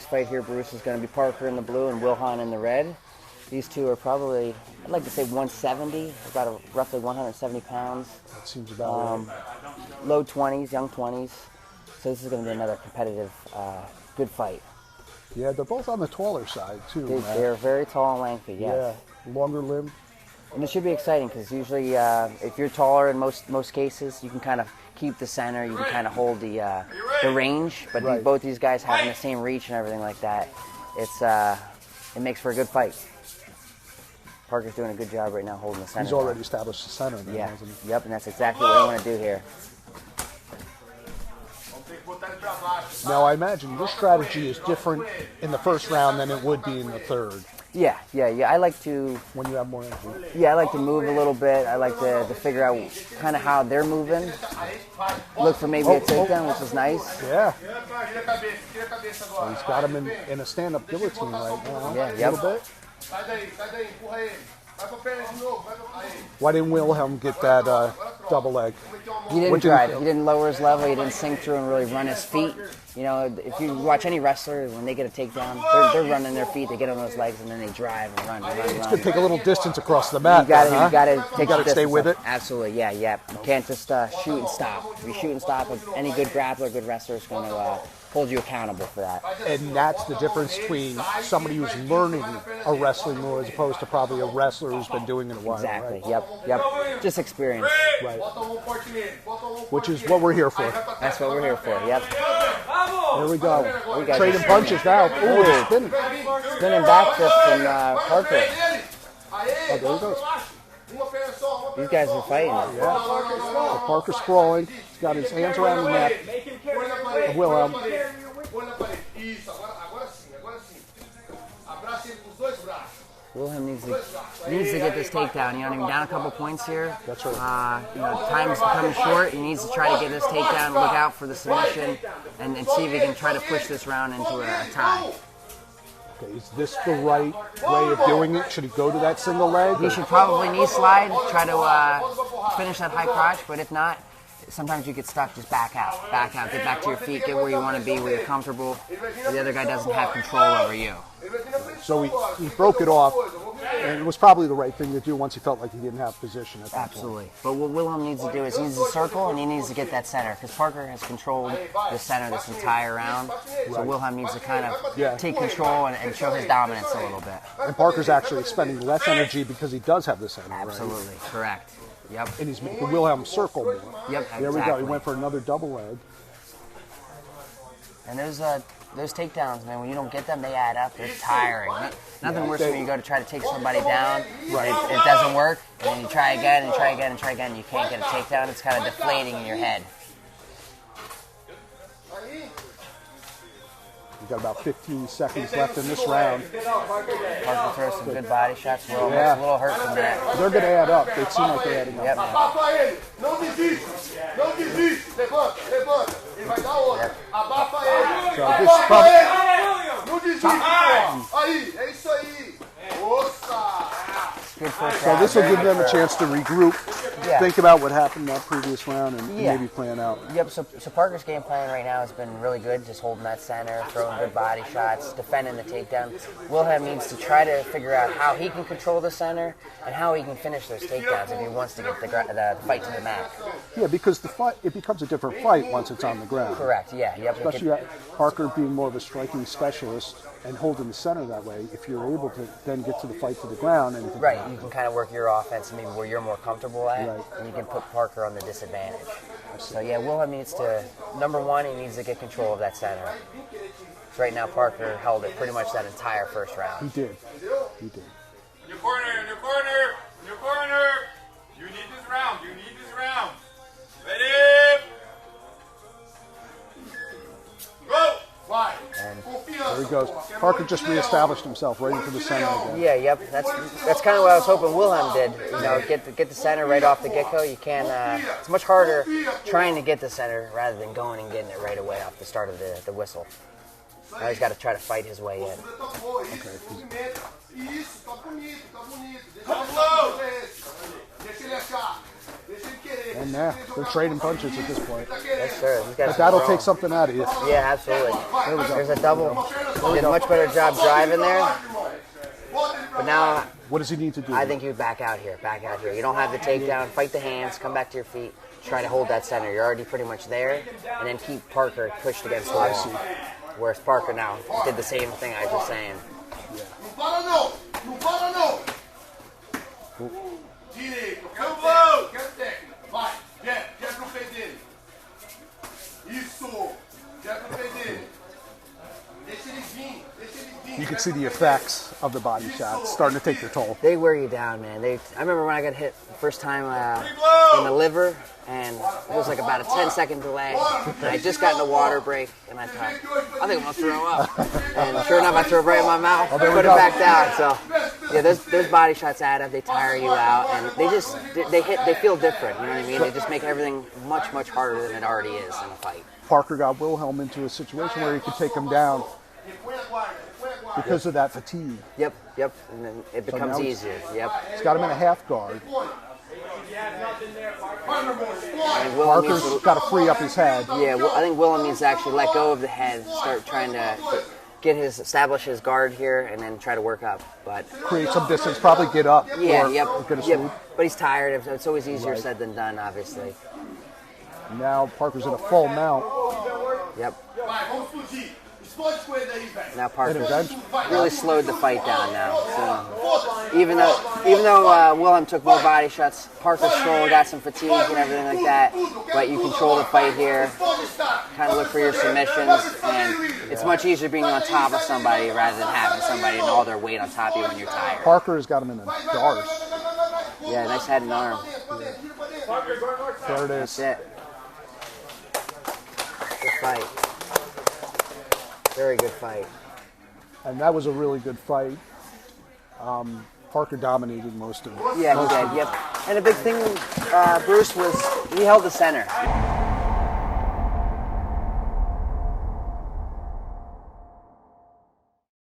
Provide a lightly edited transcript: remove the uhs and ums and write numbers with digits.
fight here, Bruce, is going to be Parker in the blue and Wilham in the red. These two are probably, I'd like to say 170, about roughly 170 pounds. That seems about right. Low 20s, young 20s. So this is going to be another competitive, good fight. Yeah, they're both on the taller side, too. They're very tall and lengthy, yes. Yeah, longer limb. And it should be exciting because usually if you're taller in most cases, you can kind of keep the center, you can kind of hold the range. But right. both these guys having the same reach and everything like that, it makes for a good fight. Parker's doing a good job right now holding the center. He's already established the center now, yeah. hasn't he? Yep, and that's exactly what we want to do here. Now, I imagine your strategy is different in the first round than it would be in the third. Yeah. I like to... When you have more energy. Yeah, I like to move a little bit. I like to figure out kind of how they're moving. Look for maybe a takedown, which is nice. Yeah. So he's got him in a stand-up guillotine right now. Yeah, a little bit. Why didn't Wilham get that double leg? He didn't drive. He didn't lower his level. He didn't sink through and really run his feet. You know, if you watch any wrestler, when they get a takedown, they're running their feet. They get on those legs and then they drive and run. It's going to take a little distance across the mat. You got to stay with it. Absolutely, yeah. You can't just shoot and stop. If you shoot and stop, any good grappler, good wrestler is going to hold you accountable for that. And that's the difference between somebody who's learning a wrestling move as opposed to probably a wrestler who's been doing it a while. Exactly. Right? Yep. Just experience. Right. Which is what we're here for. That's what we're here for. Yep. Here we go. Trading punches now. Ooh, spinning back fist from Parker. Oh, there he goes. These guys are fighting. Yeah. So Parker's sprawling. He's got his hands around the neck of Wilham. Wilham needs to get this takedown. You know, he's down a couple points here. That's right. Time's becoming short. He needs to try to get this takedown. Look out for the submission, and see if he can try to push this round into a tie. Okay, is this the right way of doing it? Should he go to that single leg? He should probably knee slide, try to finish that high crotch, but if not, sometimes you get stuck, just back out, get back to your feet, get where you want to be, where you're comfortable, where the other guy doesn't have control over you. So he broke it off, and it was probably the right thing to do once he felt like he didn't have position at that Absolutely. point. But what Wilham needs to do is he needs to circle, and he needs to get that center, because Parker has controlled the center this entire round, so Wilham needs to kind of take control and show his dominance a little bit. And Parker's actually expending less energy because he does have the center, Absolutely, right? Correct. Yep. And he's making Wilham circle more. Yep, exactly. There we go. He went for another double leg. And those takedowns, man, when you don't get them, they add up. They're tiring. Nothing worse than when you go to try to take somebody down, right. It doesn't work, and then you try again and try again and try again, and you can't get a takedown. It's kind of deflating in your head. We've got about 15 seconds left in this round. Parker throws some good body shots. We're almost a little hurt from that. They're going to add up. They seem like they're adding up. Yep. So this is probably... So this will give them a chance to regroup, think about what happened in that previous round, and maybe plan out. Yep, so Parker's game plan right now has been really good, just holding that center, throwing good body shots, defending the takedown. Wilham needs to try to figure out how he can control the center and how he can finish those takedowns if he wants to get the fight to the mat. Yeah, because the fight, it becomes a different fight once it's on the ground. Correct, yeah. Yep. Especially Parker being more of a striking specialist and holding the center that way, if you're able to then get to the fight to the ground. And right, you can kind of work your offense maybe where you're more comfortable at, right. And you can put Parker on the disadvantage. So yeah, Wilham needs to, number one, he needs to get control of that center. So right now Parker held it pretty much that entire first round. He did. In your corner, in your corner, in your corner. You need this round, Ready? Go! And there he goes. Parker just reestablished himself right into the center again. yeah, yep. That's kind of what I was hoping Wilham did. You know, get the center right off the get-go. You can. It's much harder trying to get the center rather than going and getting it right away off the start of the whistle. Now he's got to try to fight his way in. And And yeah, they're trading punches at this point. Yes, sir. He's got But some that'll throwing. take something out of you. Yeah, absolutely. There we go. There's a double. He did a much better job driving there. But now What does he need to do? I think you back out here. Back out here. You don't have the takedown. Fight the hands. Come back to your feet. Try to hold that center. You're already pretty much there. And then keep Parker pushed against the wall. Whereas Parker now did the same thing I was just saying. You can see the effects of the body shots starting to take their toll. They wear you down, man. I remember when I got hit the first time in the liver, and it was like about a 10-second delay. And I just got in a water break, and I thought, I think I'm gonna throw up. And sure enough, I threw it right in my mouth. Put it back down. So yeah, those body shots add up. They tire you out, and they feel different. You know what I mean? They just make everything much, much harder than it already is in a fight. Parker got Wilhelm into a situation where he could take him down because of that fatigue. Yep. And then it becomes easier. Yep. He's got him in a half guard. And Wilham needs Parker's got to free up his head. Yeah, well, I think Wilham needs to actually let go of the head, start trying to establish his guard here, and then try to work up. But Create some distance, probably get up. yeah, or get a swoop. But he's tired. It's always easier said than done, obviously. Now Parker's in a full mount. Yep. Now Parker bench. really slowed the fight down now. So even though Wilham took more body shots, Parker still got some fatigue and everything like that. But you control the fight here. Kind of look for your submissions, and it's much easier being on top of somebody rather than having somebody and all their weight on top of you when you're tired. Parker has got him in a guard. Yeah, nice head and arm. There it is. That's it. Good fight. Very good fight. And that was a really good fight. Parker dominated most of it. Yeah, he did. Yep. And a big thing, Bruce, was he held the center.